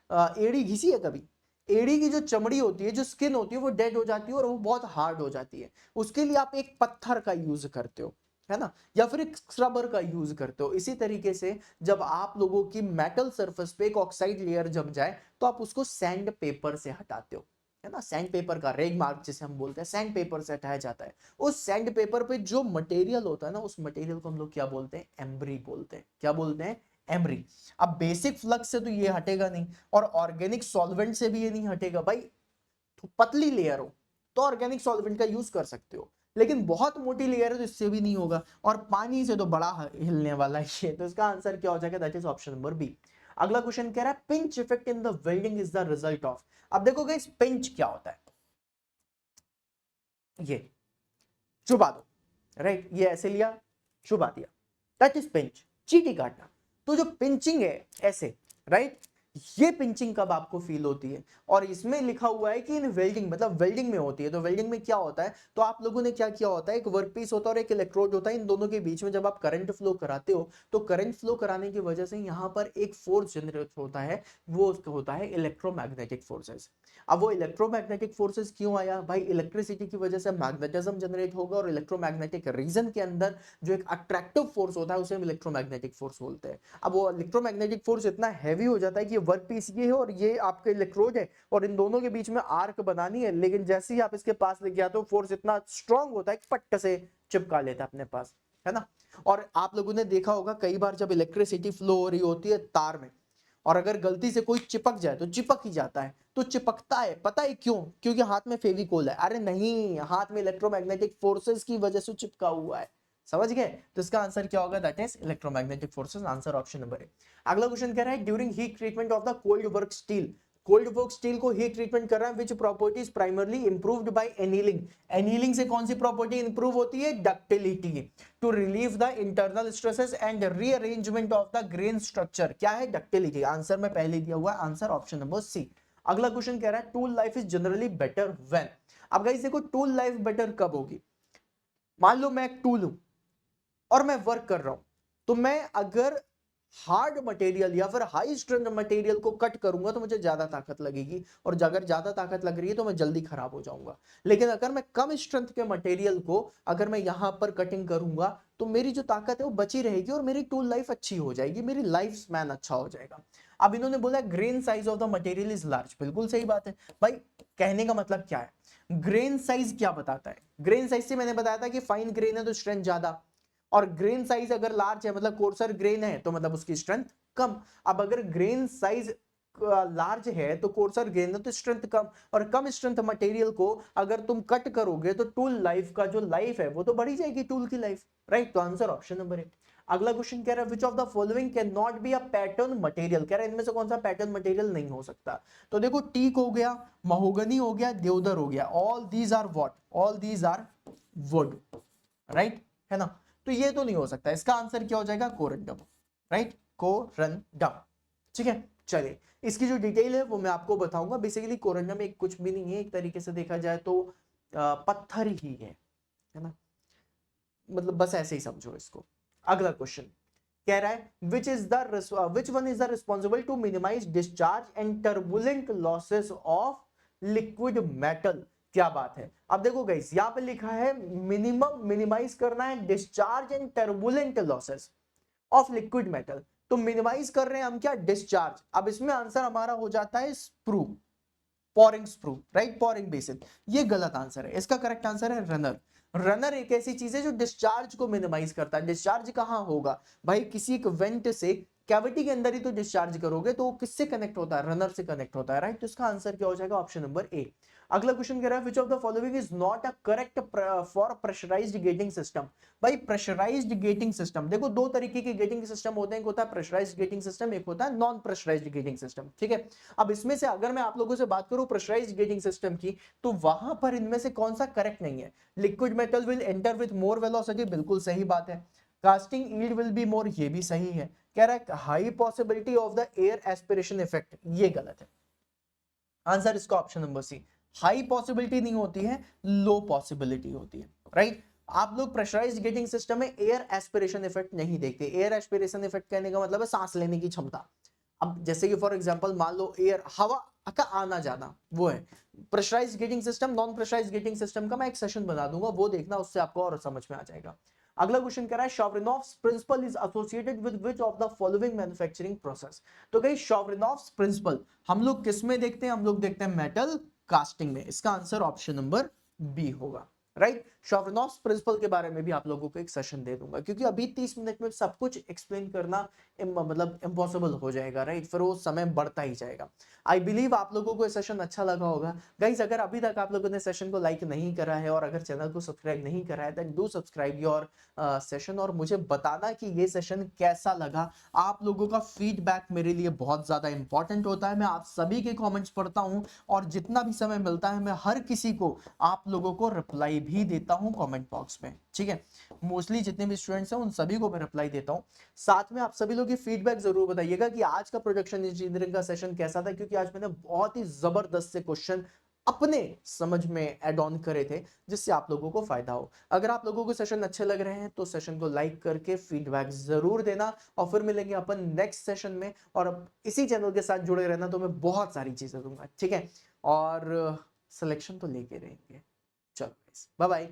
एड़ी घिसी है कभी। एड़ी की जो चमड़ी होती है, जो स्किन होती है, वो डेड हो जाती है और वो बहुत हार्ड हो जाती है। उसके लिए आप एक पत्थर का यूज करते हो, है ना, या फिर एक स्क्रबर का यूज करते हो। इसी तरीके से जब आप लोगों की मेटल सरफेस पे एक ऑक्साइड लेयर जम जाए तो आप उसको सैंड पेपर से हटाते हो, है ना। सैंड पेपर का रेग मार्क जिसे हम बोलते हैं, सैंड पेपर से हटाया जाता है। उस सैंड पेपर पे जो मटेरियल होता है ना, उस मटेरियल को हम लोग क्या बोलते हैं, एम्ब्री बोलते हैं। क्या बोलते हैं, एम्ब्री। अब बेसिक फ्लक्स से तो ये हटेगा नहीं, और ऑर्गेनिक सॉल्वेंट से भी ये नहीं हटेगा भाई। तो पतली लेयर हो तो ऑर्गेनिक सॉल्वेंट का यूज कर सकते हो, लेकिन बहुत मोटी लेयर है तो इससे भी नहीं होगा, और पानी से तो बड़ा हिलने वाला है। तो इसका आंसर क्या हो जाएगा, that is option number B. अगला क्वेश्चन कह रहा है pinch effect in the welding is the result of. अब देखो गाइस, पिंच क्या होता है, ये चुबा दो, राइट, ये ऐसे लिया, चुबा दिया, दैट इज पिंच, चीटी काटना। तो जो पिंचिंग है ऐसे, राइट, ये पिंचिंग कब आपको फील होती है, और इसमें लिखा हुआ है कि इन वेल्डिंग, मतलब वेल्डिंग में होती है। तो वेल्डिंग में क्या होता है, तो आप लोगों ने क्या किया होता है, एक वर्कपीस होता है और एक इलेक्ट्रोड होता है, इन दोनों के बीच में जब आप करंट फ्लो कराते हो तो करंट फ्लो कराने की वजह से यहाँ पर एक फोर्स जनरेट होता है, वो होता है इलेक्ट्रोमैग्नेटिक फोर्सेस। अब वो इलेक्ट्रोमैग्नेटिक फोर्सेस क्यों आया भाई, इलेक्ट्रिसिटी की वजह से मैग्नेटिज्म जनरेट होगा, और इलेक्ट्रोमैग्नेटिक रीजन के अंदर जो एक अट्रैक्टिव फोर्स होता है उसे हम इलेक्ट्रोमैग्नेटिक फोर्स बोलते हैं। अब वो इलेक्ट्रोमैग्नेटिक फोर्स इतना हैवी हो जाता है कि वर्क पीस ये है और ये आपका इलेक्ट्रोड है, और इन दोनों के बीच में आर्क बनानी है, लेकिन जैसे ही आप इसके पास लेके आते हो फोर्स इतना स्ट्रांग होता है कि पट्ट से चिपका लेता है अपने पास, है ना। और आप लोगों ने देखा होगा कई बार जब इलेक्ट्रिसिटी फ्लो हो रही होती है तार में, और अगर गलती से कोई चिपक जाए तो चिपक ही जाता है। तो चिपकता है, पता है क्यों, क्योंकि हाथ में फेविकोल है। अरे नहीं, हाथ में इलेक्ट्रोमैग्नेटिक फोर्सेस की वजह से चिपका हुआ है। समझ गए, तो इसका आंसर क्या होगा, that is electromagnetic forces, answer option number है। अगला क्वेश्चन कह रहा है during heat treatment of the cold work steel, cold work steel को हीट ट्रीटमेंट कर रहा है, which properties primarily improved by annealing. Annealing से कौन सी प्रॉपर्टी इंप्रूव होती है? Ductility, to relieve the internal stresses and rearrangement of the grain structure. क्या है? डक्टिलिटी। आंसर में पहले दिया हुआ है, आंसर ऑप्शन नंबर सी। अगला क्वेश्चन कह रहा है tool life is generally better when. अब गाइस देखो, टूल लाइफ बेटर कब होगी? मान लो मैं एक टूल हूं और मैं वर्क कर रहा हूं, तो मैं अगर हार्ड मटेरियल या फिर हाई स्ट्रेंथ मटेरियल को कट करूंगा तो मुझे ज्यादा ताकत लगेगी, और अगर ज्यादा ताकत लग रही है तो मैं जल्दी खराब हो जाऊंगा। लेकिन अगर मैं कम स्ट्रेंथ के मटेरियल को अगर मैं यहां पर कटिंग करूंगा तो मेरी जो ताकत है वो बची रहेगी और मेरी टूल लाइफ अच्छी हो जाएगी, मेरी लाइफ स्पैन अच्छा हो जाएगा। अब इन्होंने बोला grain size of the material is large, बिल्कुल सही बात है भाई। कहने का मतलब क्या है? ग्रेन साइज क्या बताता है? ग्रेन साइज से मैंने बताया था कि फाइन ग्रेन है तो स्ट्रेंथ ज्यादा, और ग्रेन साइज अगर लार्ज है मतलब कोर्सर ग्रेन है तो मतलब उसकी स्ट्रेंथ कम। अब अगर ग्रेन साइज लार्ज है तो कोर्सर ग्रेन है तो स्ट्रेंथ कम, और कम स्ट्रेंथ मटेरियल को अगर तुम कट करोगे तो टूल लाइफ का जो लाइफ है वो तो बढ़ी जाएगी, टूल की लाइफ, राइट। तो आंसर ऑप्शन नंबर है। अगला क्वेश्चन कह रहा है which of the following can not be a pattern material. कह रहा है इनमें से कौन सा पैटर्न मटेरियल नहीं हो सकता? तो देखो, टीक हो गया, महोगनी हो गया, देवदार हो गया, all these are what? All these are wood, right, है ना। तो ये तो नहीं हो सकता, इसका आंसर क्या हो जाएगा? Corundum, right, corundum. ठीक है, चलिए इसकी जो डिटेल है वो मैं आपको बताऊंगा। बेसिकली कोरंडम एक कुछ भी नहीं है, एक तरीके से देखा जाए तो पत्थर ही है ना, मतलब बस ऐसे ही समझो इसको। अगला क्वेश्चन कह रहा है which one is the responsible to minimise discharge and turbulent losses of liquid metal. क्या बात है। अब देखो गाइस, यहां पे लिखा है मिनिमाइज करना है discharge and turbulent losses of liquid metal. तो मिनिमाइज कर रहे हैं हम क्या? डिस्चार्ज। अब इसमें आंसर हमारा हो जाता है sprue, pouring sprue, right, pouring basin. ये गलत आंसर है, इसका करेक्ट आंसर है रनर। रनर एक ऐसी चीज है जो डिस्चार्ज को मिनिमाइज करता है। डिस्चार्ज कहां होगा भाई? किसी एक वेंट से कैविटी के अंदर ही तो डिस्चार्ज करोगे, तो वो किससे कनेक्ट होता है? रनर से कनेक्ट होता है, राइट। तो इसका आंसर क्या हो जाएगा? Option number A. अगला क्वेश्चन कह रहा है which of the following is not a correct for pressurised gating system. भाई प्रेशराइज्ड गेटिंग सिस्टम, देखो दो तरीके के गेटिंग सिस्टम होते हैं, एक होता है प्रेशराइज्ड गेटिंग सिस्टम, एक होता है नॉन प्रेशराइज्ड गेटिंग सिस्टम, ठीक है। अब इसमें से अगर मैं आप लोगों से बात करूं प्रेशराइज्ड गेटिंग सिस्टम की, तो वहां पर इनमें से कौन सा करेक्ट नहीं है? Liquid metal will enter with more velocity, बिल्कुल सही बात है। Casting yield will be more, ये भी सही है। कह रहा है high possibility of the air aspiration effect, ये गलत है। आंसर इसका option number C. High possibility नहीं होती है, लो पॉसिबिलिटी होती है, राइट। आप लोग प्रेशराइज्ड गेटिंग सिस्टम में एयर एस्पिरेशन इफेक्ट नहीं देखते। एयर एस्पिरेशन इफेक्ट कहने का मतलब है सांस लेने की क्षमता। अब जैसे कि फॉर एग्जांपल मान लो एयर, हवा का आना जाना, वो है pressurised gating system. Non pressurised gating system का मैं एक सेशन बना दूंगा, वो देखना, उससे आपको और समझ में आ जाएगा। अगला क्वेश्चन कह रहा है Chvorinov's principle is associated with which of the following manufacturing process. तो गाइस शॉवरिनॉफ्स प्रिंसिपल हम लोग किस में देखते हैं? हम लोग देखते हैं मेटल कास्टिंग में। इसका आंसर ऑप्शन नंबर बी होगा, राइट। शॉवरिनॉफ्स प्रिंसिपल के बारे में भी आप लोगों को एक सेशन दे दूंगा, क्योंकि अभी 30 मिनट में सब कुछ एक्सप्लेन करना मतलब इम्पॉसिबल हो जाएगा, राइट। फिर वो समय बढ़ता ही जाएगा। आई बिलीव आप लोगों को ये सेशन अच्छा लगा होगा। गाइस अगर अभी तक आप लोगों ने सेशन को लाइक नहीं करा है और अगर चैनल को सब्सक्राइब नहीं करा है, then do subscribe your session, और मुझे बताना कि ये सेशन कैसा लगा। आप लोगों का फीडबैक मेरे लिए बहुत ज्यादा इंपॉर्टेंट होता है। मैं आप सभी के कॉमेंट्स पढ़ता हूँ, और जितना भी समय मिलता है मैं हर किसी को, आप लोगों को रिप्लाई भी देता हूँ कमेंट बॉक्स में, ठीक है। मोस्टली जितने भी स्टूडेंट्स हैं उन सभी को मैं रिप्लाई देता हूँ। साथ में आप सभी लोग की फीडबैक जरूर बताइएगा कि आज का प्रोडक्शन इंजीनियरिंग का सेशन कैसा था, क्योंकि आज मैंने बहुत ही जबरदस्त से क्वेश्चन अपने समझ में ऐड ऑन करे थे, जिससे आप लोगों को फायदा हो। अगर आप लोगों को सेशन अच्छे लग रहे हैं तो सेशन को लाइक करके फीडबैक जरूर देना, और फिर मिलेंगे अपन नेक्स्ट सेशन में। और इसी चैनल के साथ जुड़े रहना, तो मैं बहुत सारी चीजें दूंगा, ठीक है। और सिलेक्शन तो लेके रहेंगे। चलो बाय बाय।